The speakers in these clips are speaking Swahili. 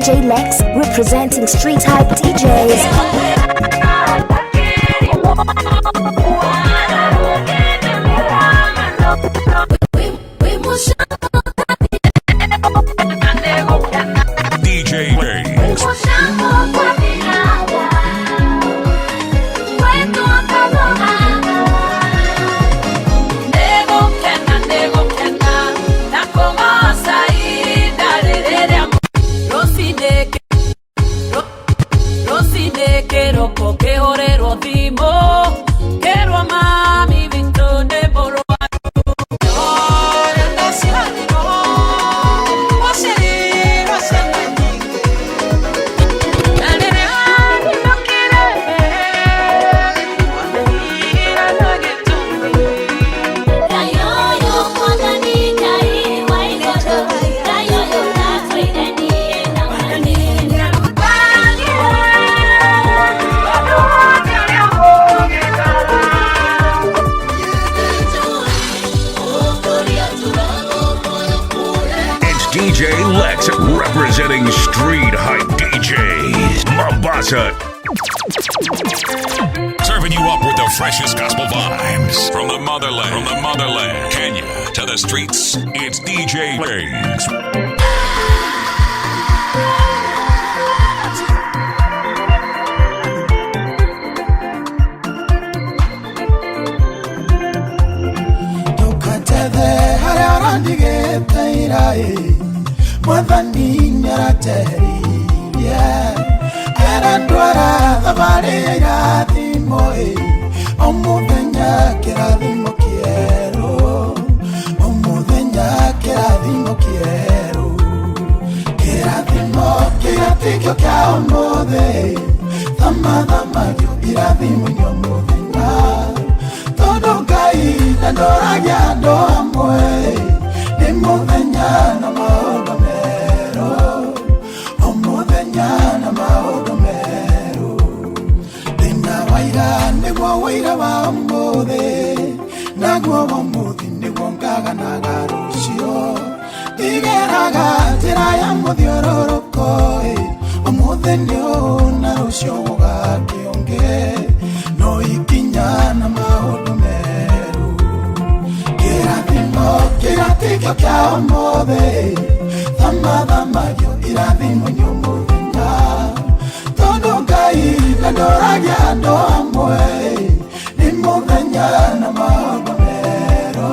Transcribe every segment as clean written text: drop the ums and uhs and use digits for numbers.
DJ Lex, representing Street Hype DJs. DJ Lex. DJ Lex representing Street Hype DJs, Mombasa. Serving you up with the freshest gospel vibes from the motherland, Kenya to the streets. It's DJ Lex. Mwathani nyarateria Erandwara thabari irathimo Omuthenya kirathimo kieru Omuthenya kirathimo kieru Kirathimo kiratikio kia omuthe Thama irathimo nyomuthenya Todo Ngai nandoragia andu amwe Ni muthenya na maundu meru Omuthenya na maundu meru Thina waira niguo waira wa umuthi Naguo wa umuthi niguo ngaganaga rucio Igeraga njira ya muthiururuko Umuthi niu na rucio gugakionge No ikinya na maundu meru Kirathimo kiratikio kia omuthe Thama irathimo nyomuthenya Tondu Ngai nandoragia andu amwe Ni muthenya na maundu meru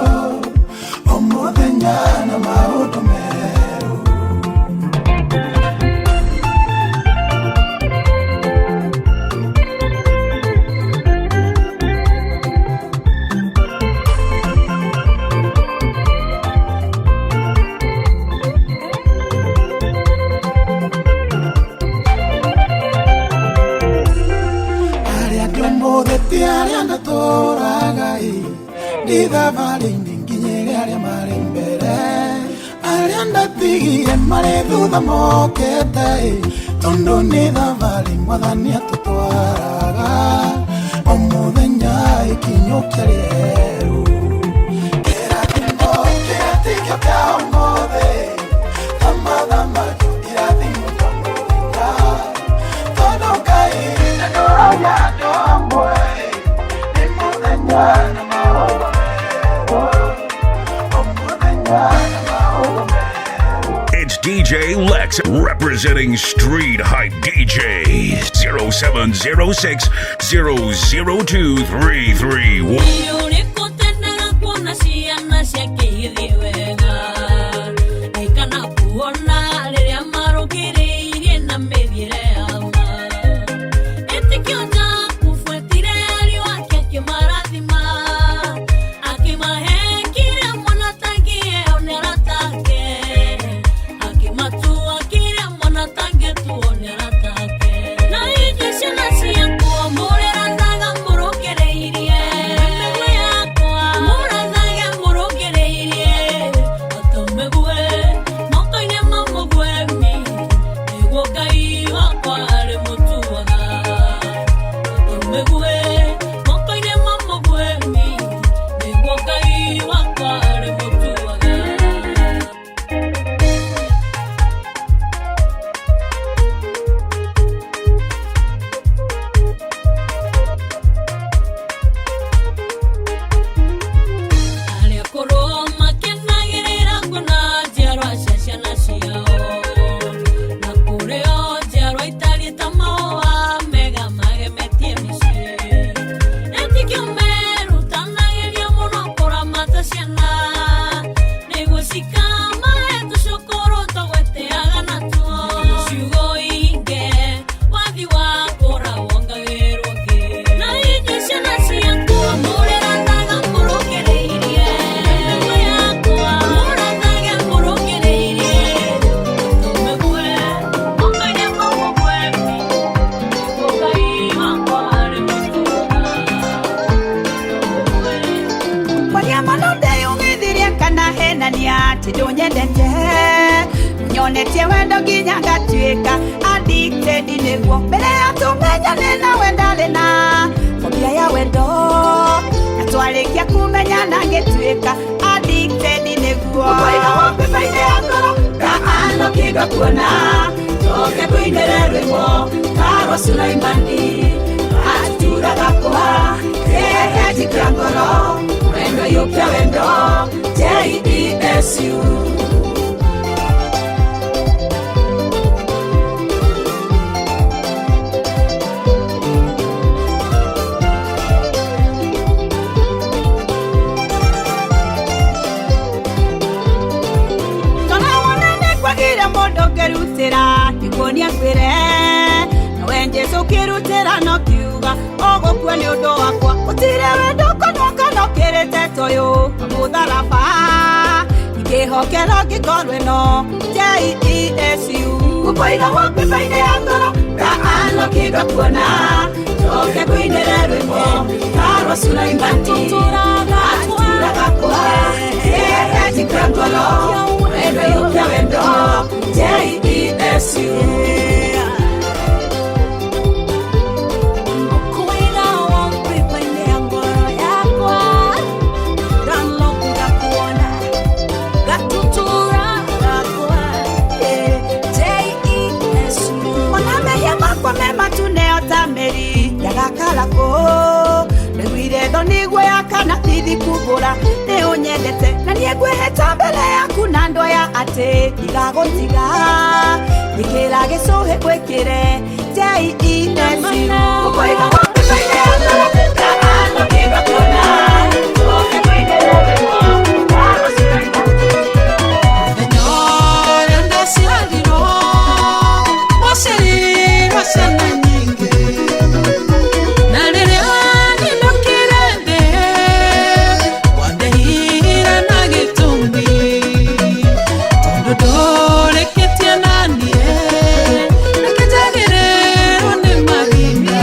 Omuthenya na maundu meru Thavari nginyere aria mari mbere aria ndatigire mari thutha mokete tondu ni thavari Mwathani atutwaraga omuthenya ikinyukia rieru kirathimo kiratikio kia omuthe thama irathimo nyomuthenya tondu Ngai nandoragia andu amwe ni muthenya na It's DJ Lex representing Street Hype DJs 0706 002 331. nyonetie wendo nginya ngatuĩka addicted nĩguo mbere ya tũmenyane nawe ndarĩ na phobia ya wendo na twarĩkia kũmenyana ngĩtuĩka addicted nĩguo ũkoiga wambiba-inĩ ya ngoro ngaanokiga kuona njoke ngũinĩre rwĩmbo Carol Sulaimani aturaga kwa kĩheji kĩa ngoro wendo yũkia wendo JESU Gerutera ikuonia kwire nawe Jesu kirutera no kiuga ogokua ni undu wakwa utire wendo kono kirete toyo mutharaba ikihokera ngikorwo no JESU kukoiga wambiba-inĩ ya ngoro ngaanokiga kuona njoke ngũinĩre rwĩmbo Carol Sulaimani aturaga kwa kĩheji kĩa ngoro wendo yũkia wendo JESU Kukoiga wambiba-inĩ ya ngoro yakwa nganokiga kuona gatuturaga kwa JESU ona mehia makwa me matune otameri yagakarako nĩguire tho nĩguo yakana thithi kumbũra nĩ ũnyendete na niĩ ngwĩhĩta mbere yaku na ndoya atĩ ndigagũtiga njĩkĩra gĩcũhĩ gwĩkĩre JESU ũkoiga wambiba-inĩ ya ngoro ngaanokiga kuona njoke ngũinĩre rwĩmbo Carol Sulaimani Enyoya ndaciarirwo waciarirwo ciana nyingĩ na rĩrĩa ninokire thĩ wandehire na gĩtũmi tondũ ndũrĩkĩtie na niĩ reke njagĩrĩrwo nĩ magigi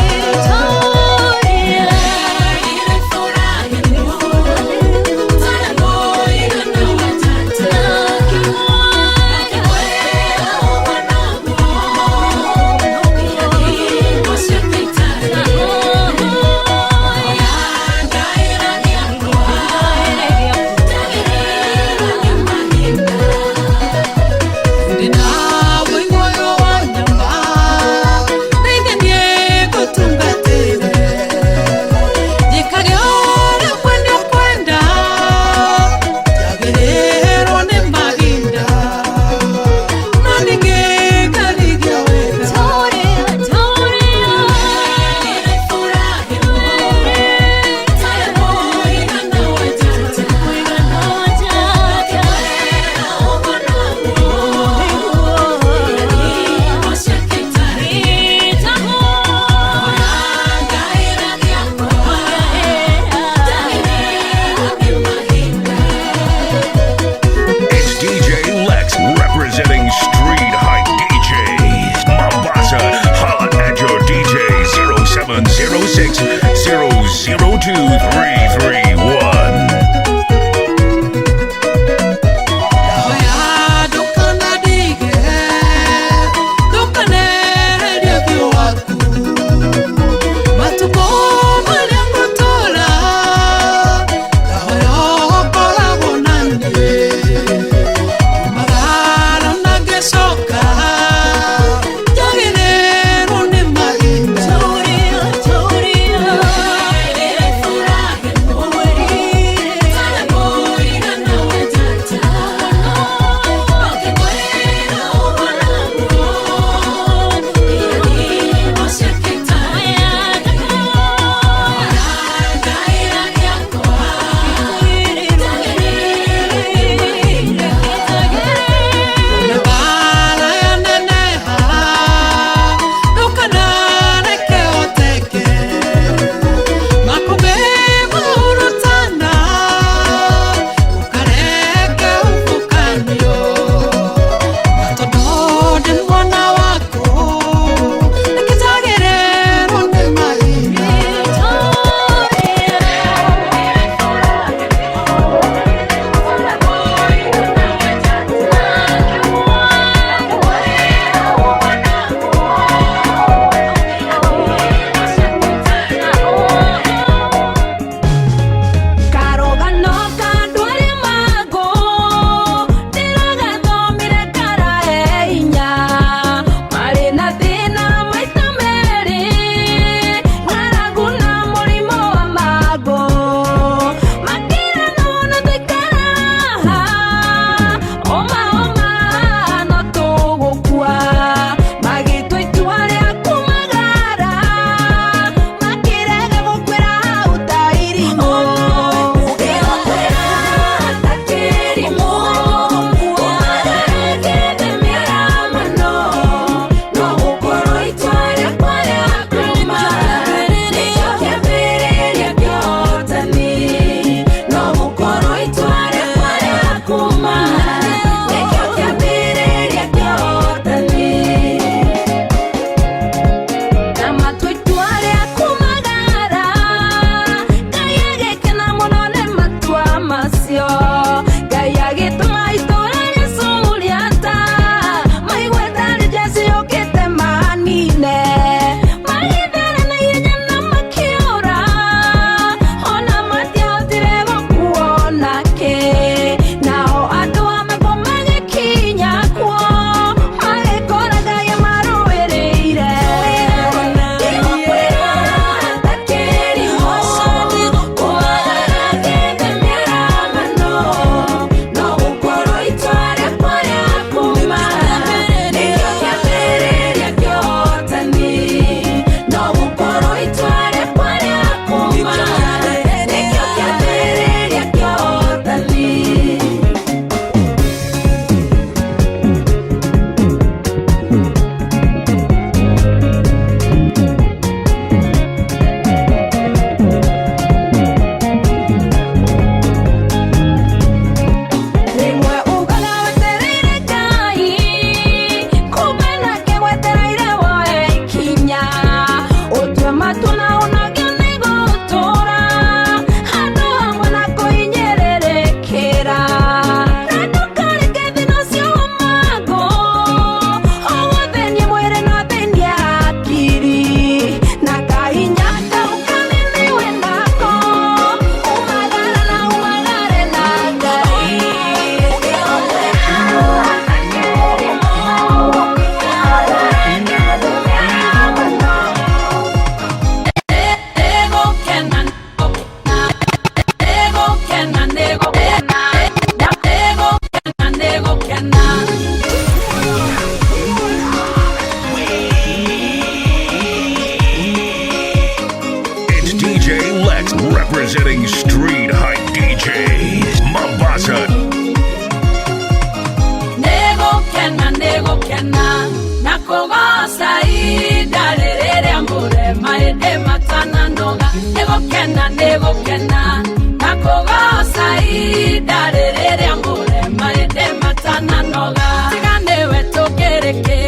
gukena nigukena na kugoca ihinda rĩrĩa mũrema ĩndĩ matananoga tiganiwe tũkĩrĩkĩ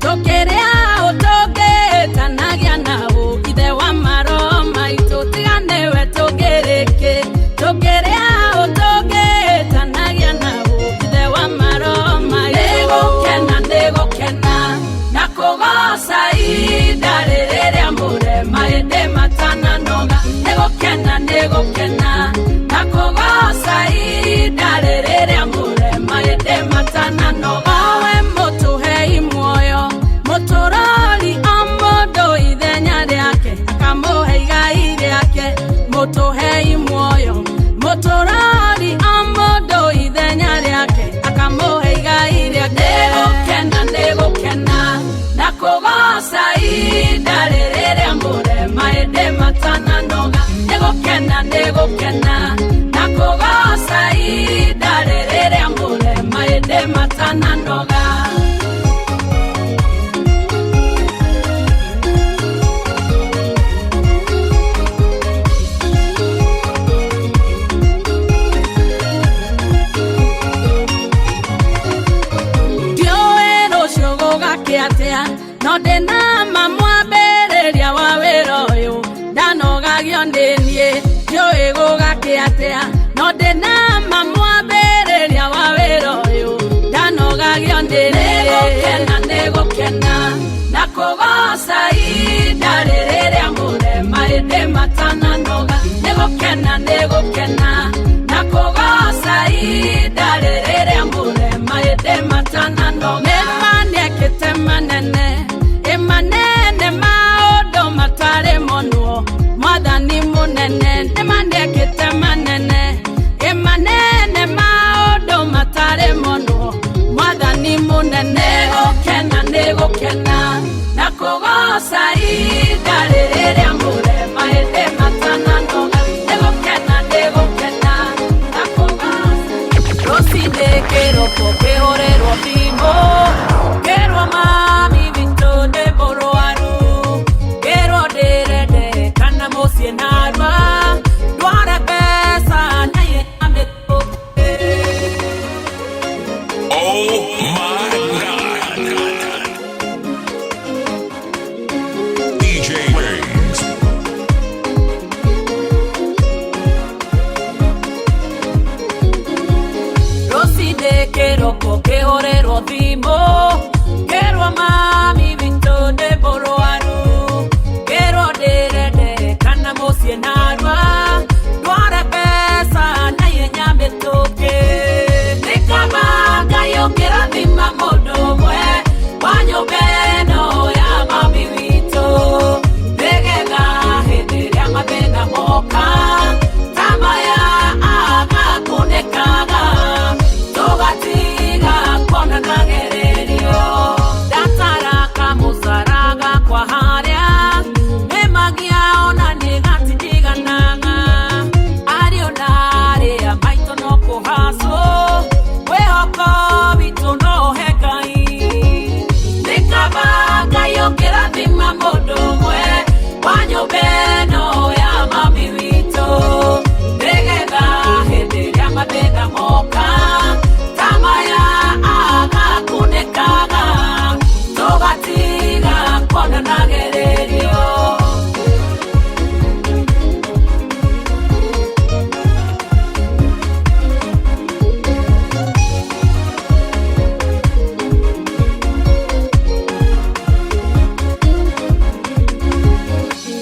tũkĩrĩa ũtũngĩtanagia naũ ithe wa maro maitũ tiganiwe tũkĩrĩkĩ tũkĩrĩa ũtũngĩtanagia naũ ithe wa maro maitũ nĩgũkena na kugoca ihinda rĩrĩa mũrema ĩndĩ matananoga nĩgũkena na kugoca ihinda rĩrĩa mũrema ĩndĩ matananoga we mũtũhei muoyo mũtũrori o mũndũ ithenya rĩake akamũhe igai rĩake mũtũhei muoyo mũtũrori o mũndũ ithenya rĩake akamũhe igai rĩake nĩgũkena na kugoca ihinda rĩrĩa mũrema ĩndĩ matananoga nĩgũkena na kugoca ihinda rĩrĩa mũrema ĩndĩ matananoga no ndĩna mamwambĩrĩria wa wĩra ũyũ ndanogagio nĩ niĩ ndiũĩ gũgakĩatĩa no ndĩna mamwambĩrĩria wa wĩra ũyũ ndanogagio nĩ niĩ nĩgũkena na kugoca ihinda rĩrĩa mũrema ĩndĩ matananoga nĩgũkena na kugoca ihinda rĩrĩa mũrema ĩndĩ matananoga nĩmanĩekĩte manene maũndũ matarĩ monwo mwathani mũnene nĩmanĩekĩte manene maũndũ matarĩ monwo mwathani mũnene nĩgũkena na kugoca ihinda rĩrĩa mũrema ĩndĩ matananoga nĩgũkena na kugoca rũcinĩ kĩroko kĩhũrĩrwo thimũ kĩrwo mami witũ nĩ mũrwaru kĩrwo ndĩrendekana mũciĩ narua ndware mbeca na yamĩtũkĩ Oh my God. DJ Rings. rũcinĩ kĩroko kĩhũrĩrwo thimũ kĩrwo mami witũ nĩ mũrwaru kĩrwo ndĩrendekana mũciĩ narua ndware mbeca na ihenya mĩtũkĩ nĩkaba Ngai ũngĩrathima mũndũ ũmwe wa nyũmba ĩno ya mami witũ nĩgetha hĩndĩ ĩrĩa mathĩna moka ta maya agakunĩkaga tũgatiga kuonanagererio ndataraka mũcaraga kwa harĩa nĩmagia ona nĩgatindiganaga ariũ na arĩa maitũ no kũhacwo mwĩhoko witũ no he Ngai nĩkaba Ngai ũngĩrathima mũndũ ũmwe wa nyũmba ĩno ya mami witũ nĩgetha hĩndĩ ĩrĩa mathĩna moka ta maya agakunĩkaga tũgatiga kuonanagererio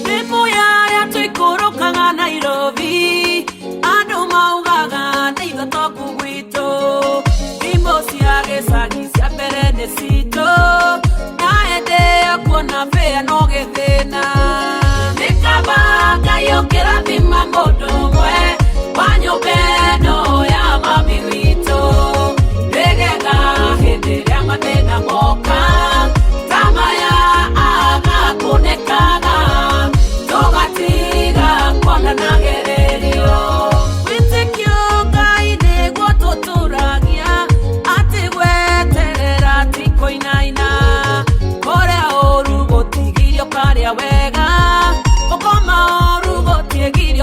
thimũ yarĩa tũikũrũkaga Nairobi andũ maugaga nĩ ithotoku gwitũ thimũ cia gĩcagi cia mbere nĩ citũ na hĩndĩ ĩyo kuona mbĩa no gĩthĩna nĩkaba Ngai ũngĩrathima mũndũ ũmwe wa nyũmba ĩno ya mami witũ nĩgetha hĩndĩ ĩrĩa mathĩna moka ta maya agakunĩkaga tũgatiga kuonanagererio wĩtĩkio Ngai nĩguo tũtũragia atĩ gweterera ti kũinaina kũrĩa ũru gũtigirio karĩa wega gũkoma ũru gũtigirio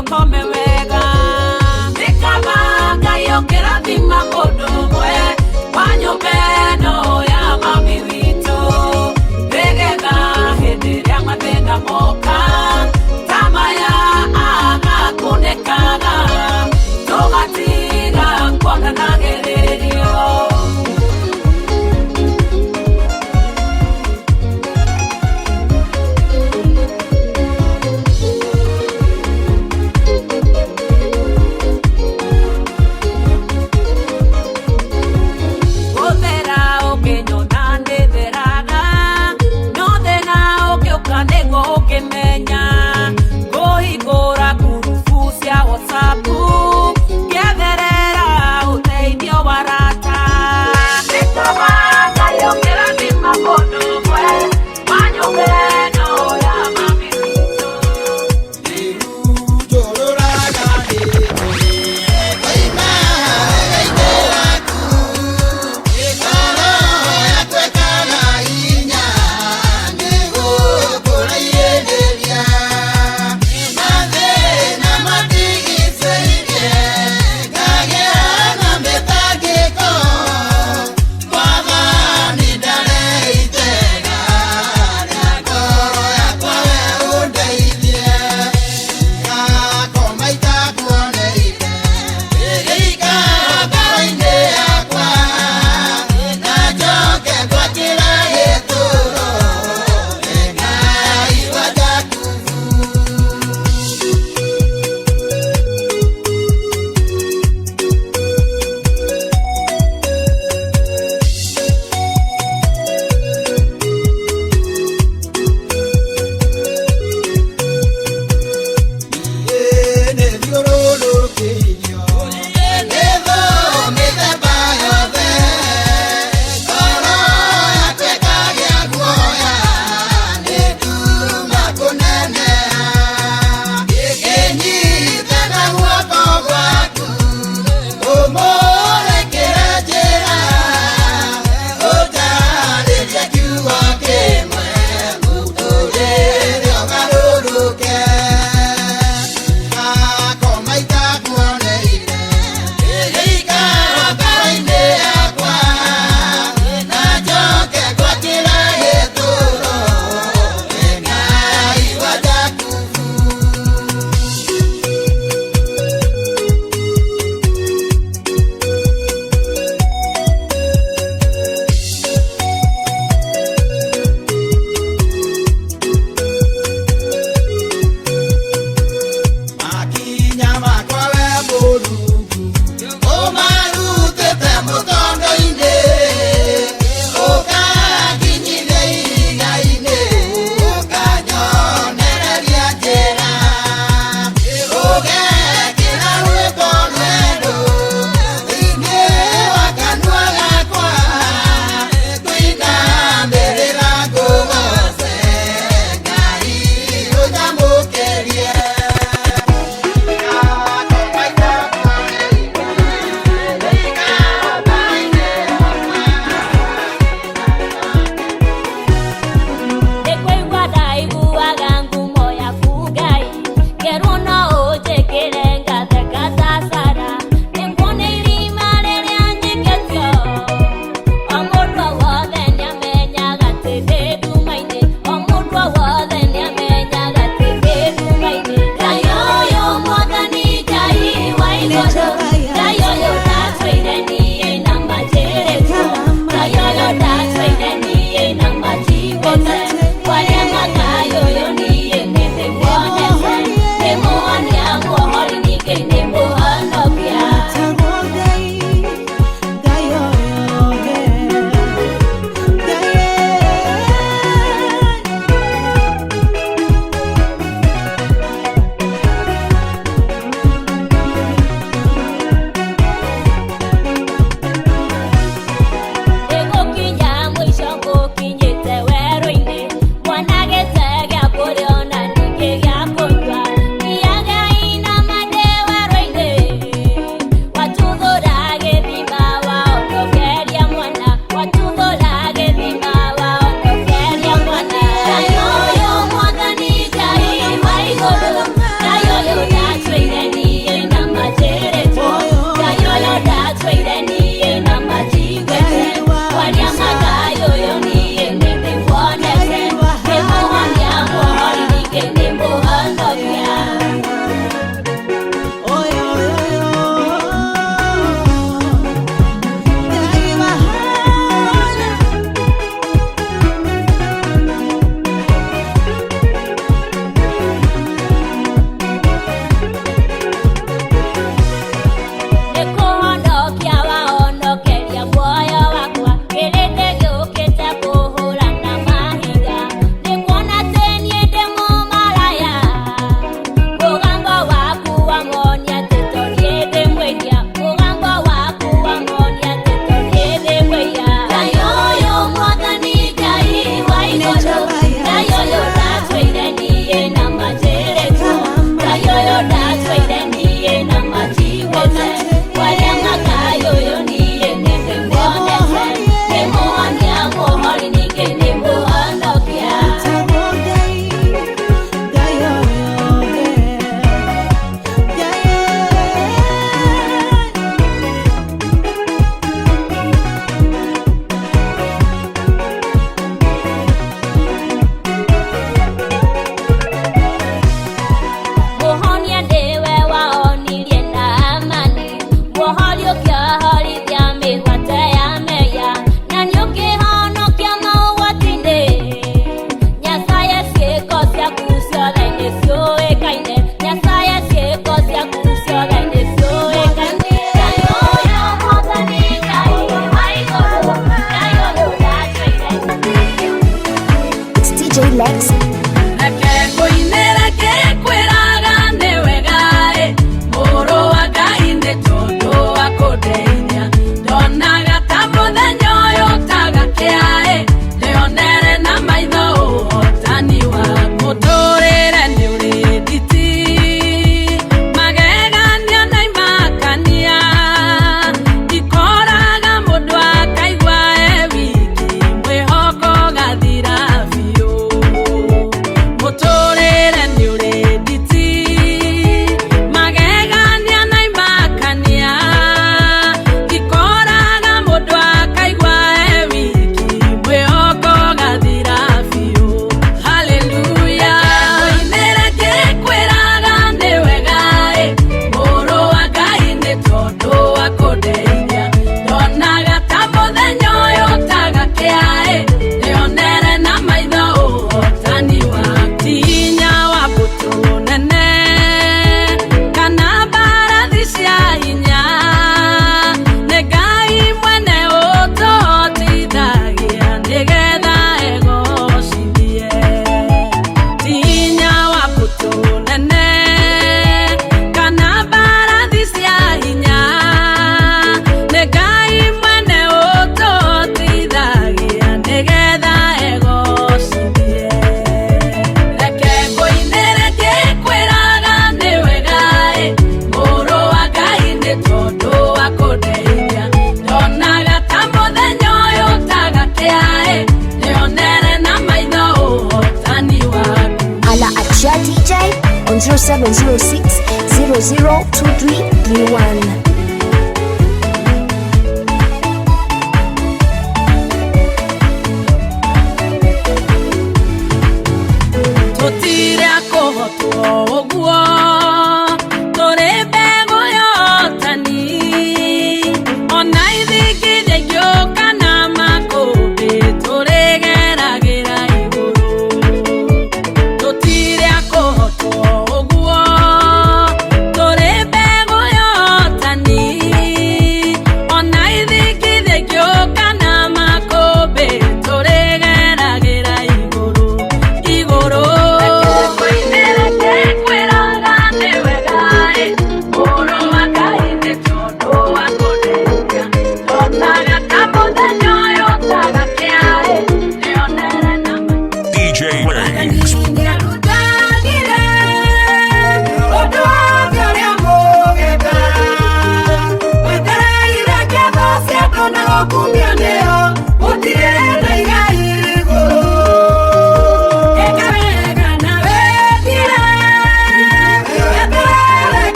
0706 002331. Tani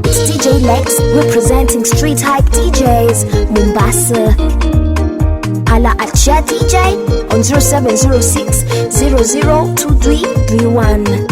It's DJ Lex representing Street Hype DJs, Mombasa. Hala at Chat DJ on 0706 002331.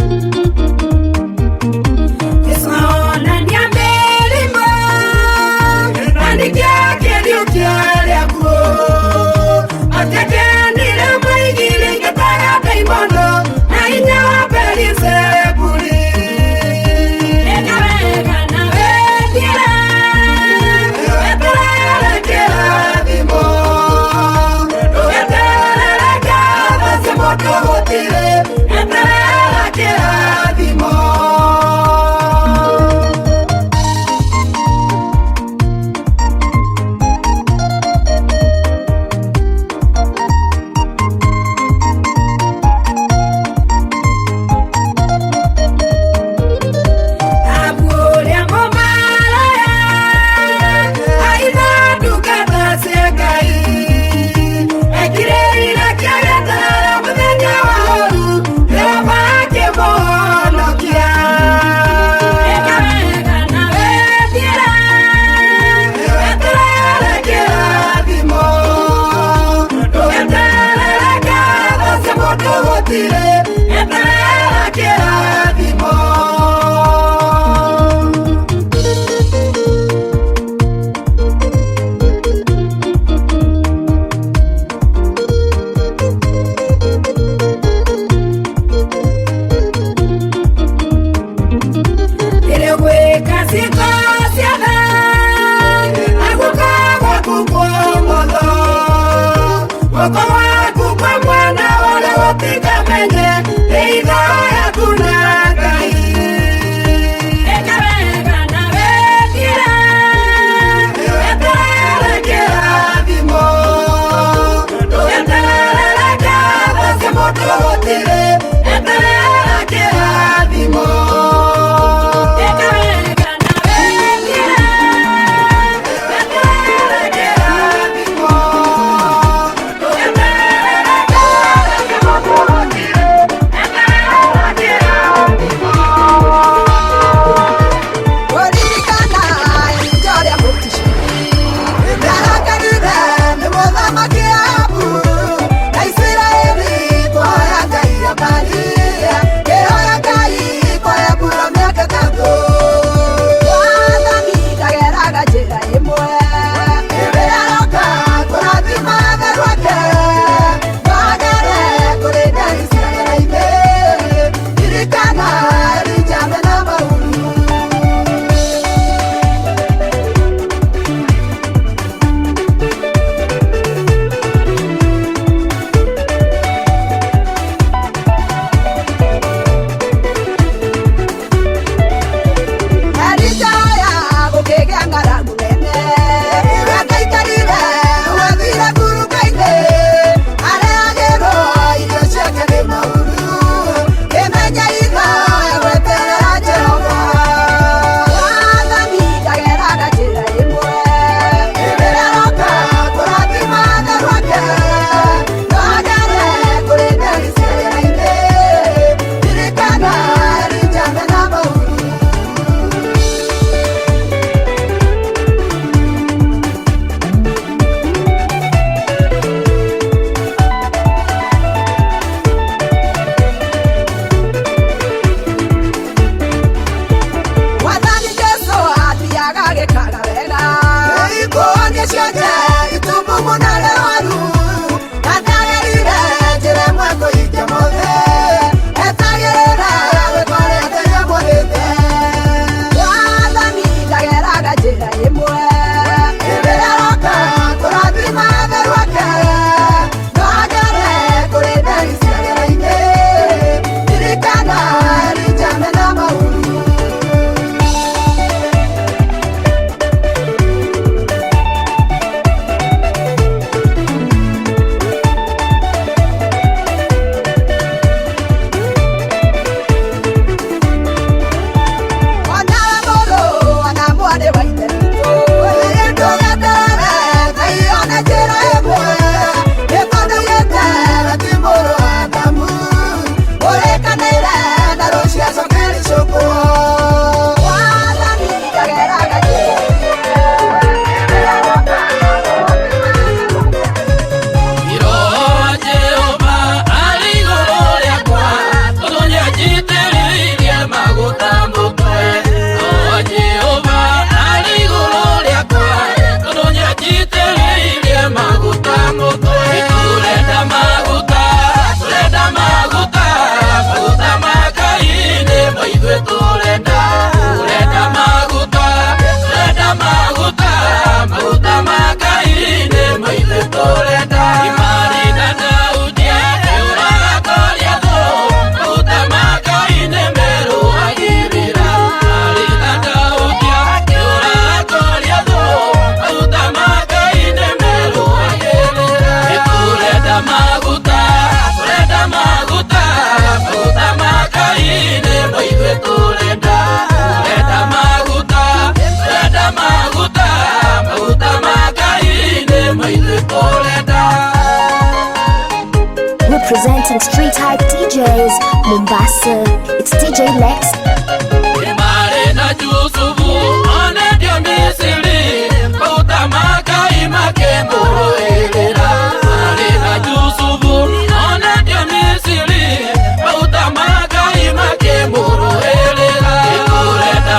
representing Street Hype DJs, Mombasa. It's DJ Lex.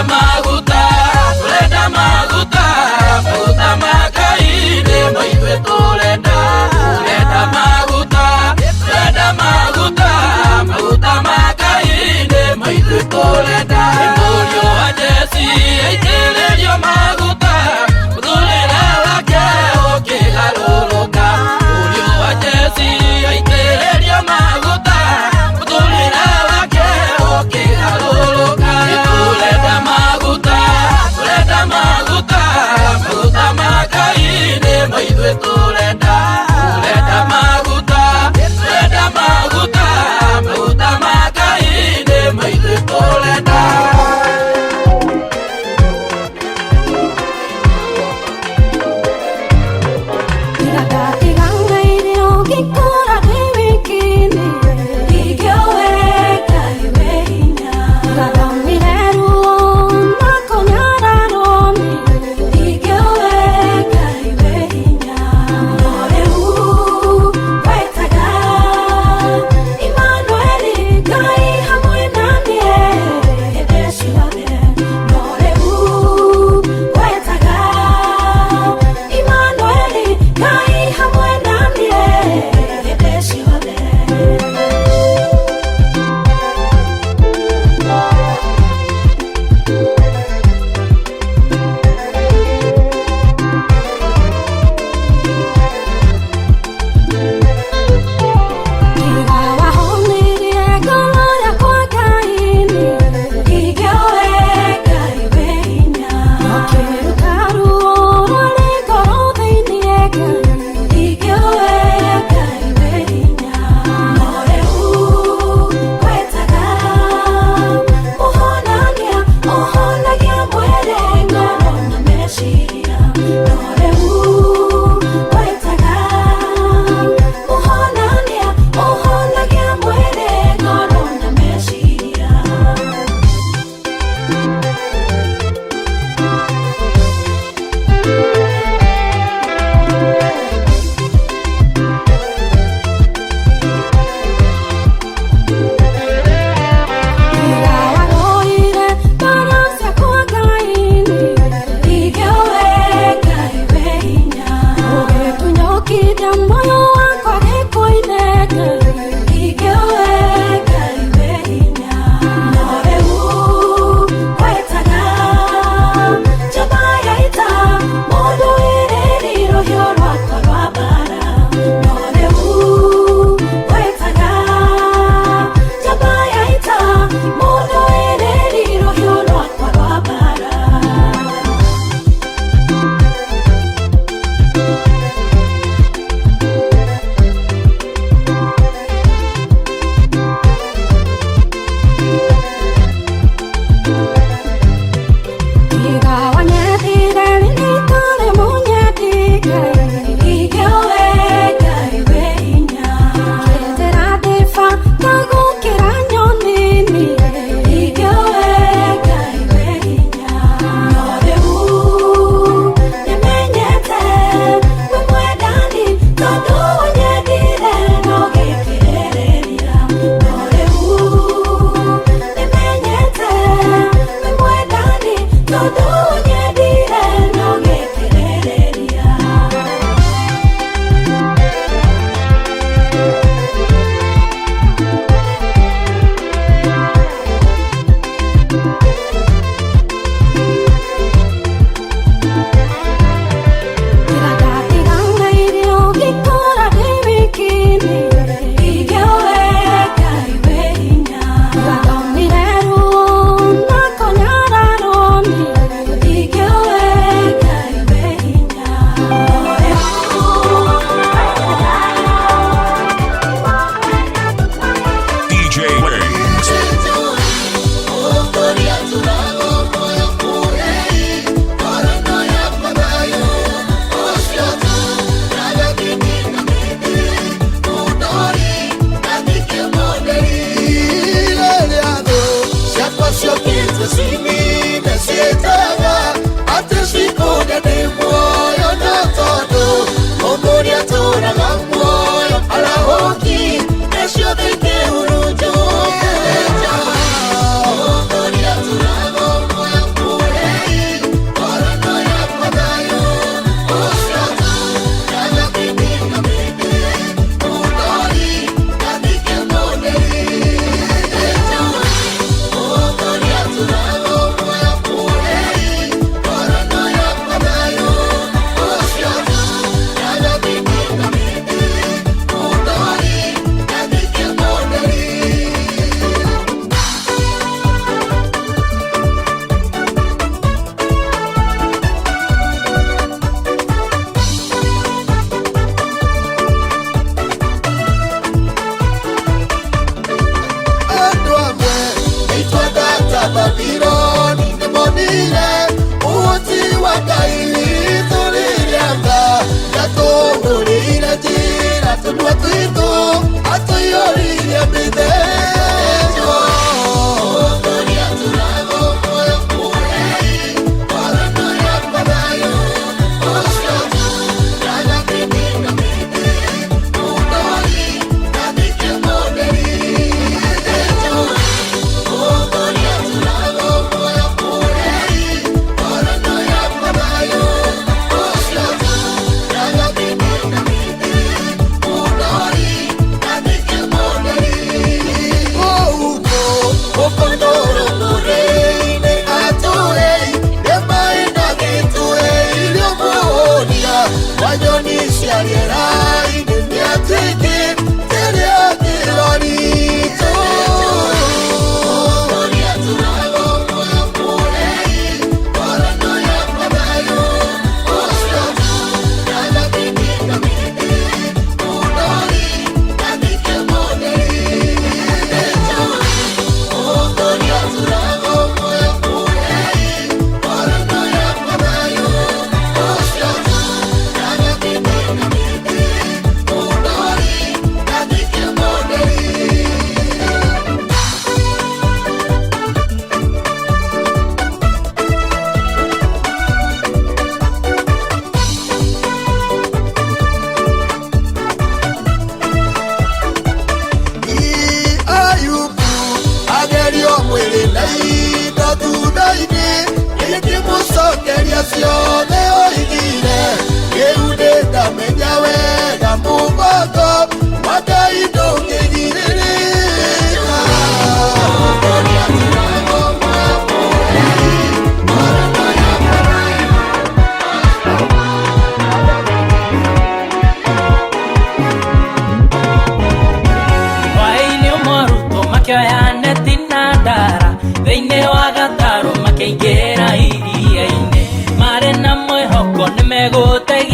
Maguta, maguta, maguta, maguta,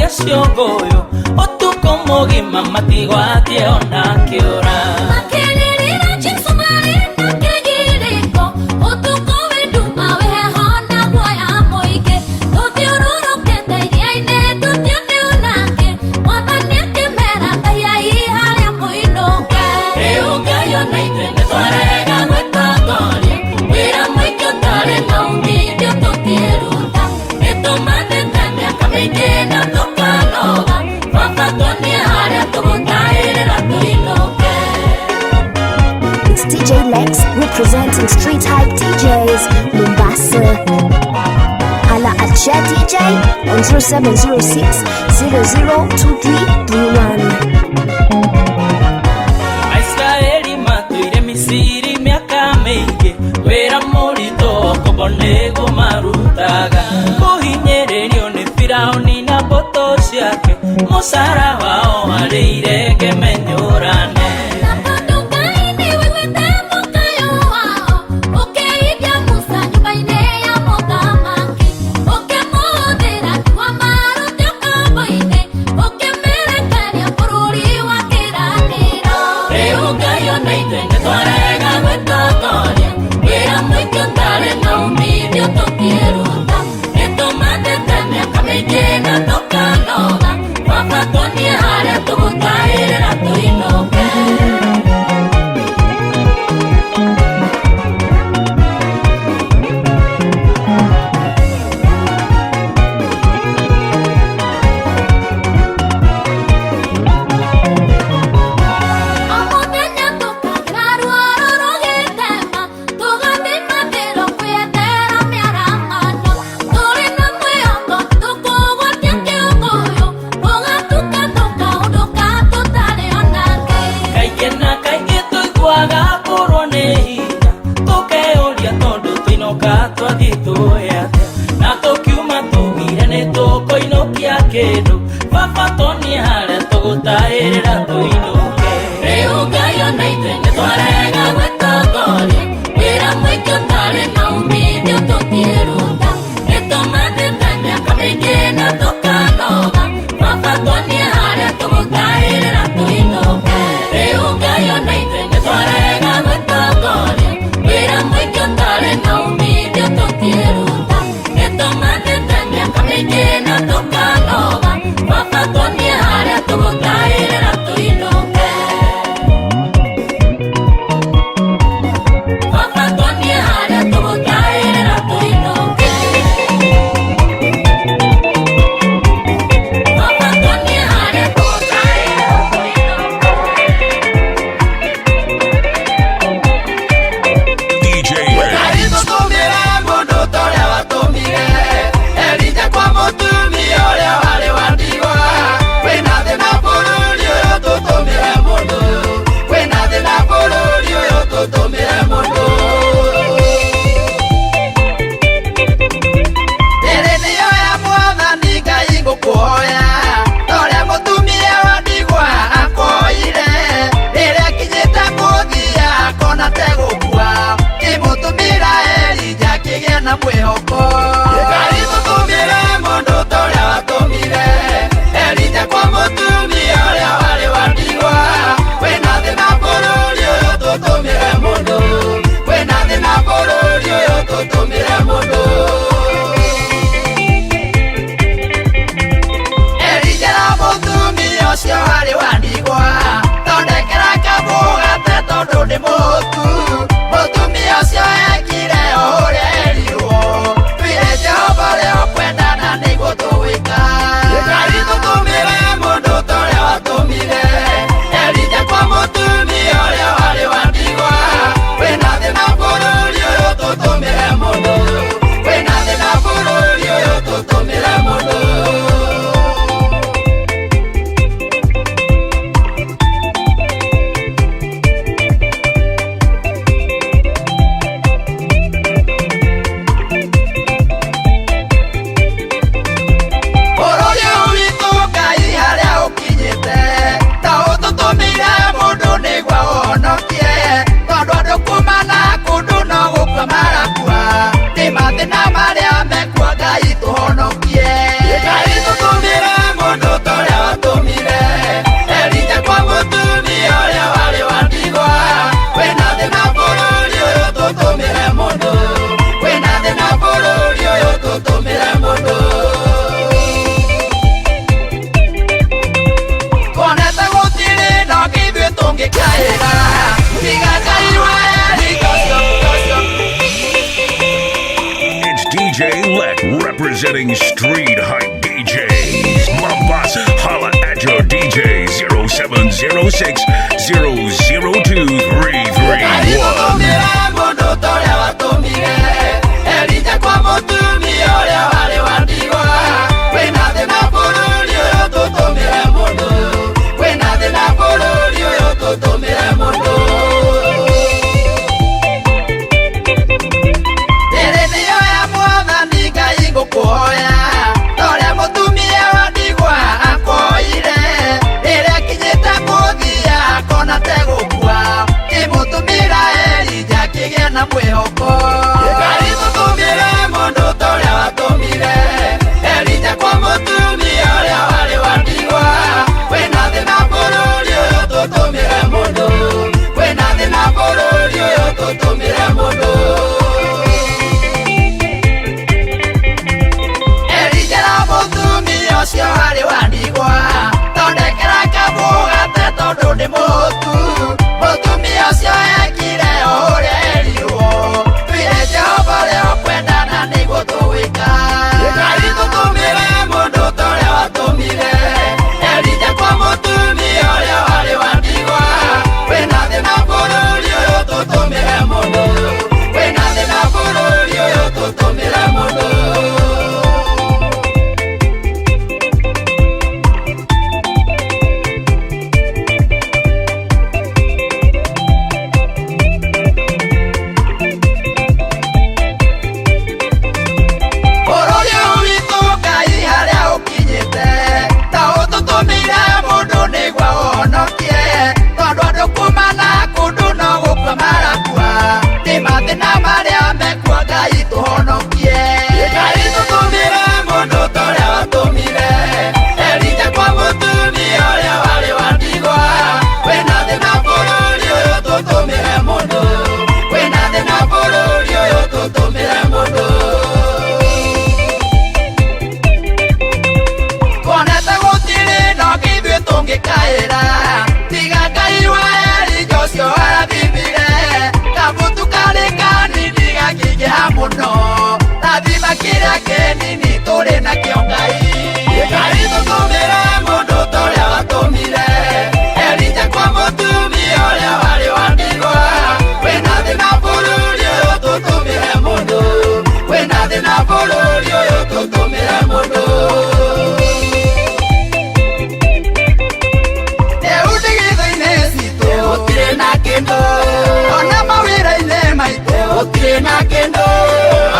Ciongoyo, o tu como gima matigua tiona que ora. Makelelira chipsu marina que giriko, o tu come tu mawe hona boya moike. Tu tiororo que te diaine, tu tioneonake, wapane que mera kaya haya moinoke. Euga yo neite ne tuarega nuestra gloria, mira muy que tare no umillo tu tieruta. Esto mate tania kamejena toka. It's DJ Lex representing Street Hype DJs Mombasa. Hala at Share DJ on 0706 002331. Aisraeli matuire Misiri miaka mingi, wera morito kobonego marutaga. Kuhinyererio ni Firauni na boto ciake, musara wao areire menyorane. Esto mate tania kamejena toka noga, wapatonia hale tubutai na mwĩhoko. Ngai tũtũmĩre mũndũ ta ũrĩa watũmire Elija kwa mũtumia ũrĩa warĩ wa ndigwa. Wĩna thĩna bũrũri ũyũ tũtũmĩre mũndũ, wĩna thĩna bũrũri ũyũ tũtũmĩre mũndũ. Elija na mũtumia ũcio warĩ wa ndigwa, thondekera kamũgate tondũ nĩ mũhũtu. Mũtumia ũcio ekire ũrĩa erirwo, twĩre Jehova ũrĩa ũkwendana nĩguo tũgwĩka. Ngai tũtũmĩre mũndũ ta ũrĩa watũmire Elija kwa mũtumia ũrĩa warĩ wa ndigwa. Wĩna thĩna bũrũri ũyũ tũtũmĩre mũndũ, wĩna thĩna bũrũri ũyũ tũtũmĩre mũndũ. Representing Street Hype DJs, Mombasa. Holla at your DJ 0706 002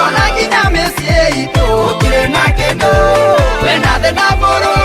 Ona nginya mĩciĩ itũ gũtirĩ na kĩndũ, wĩna thĩna bũrũri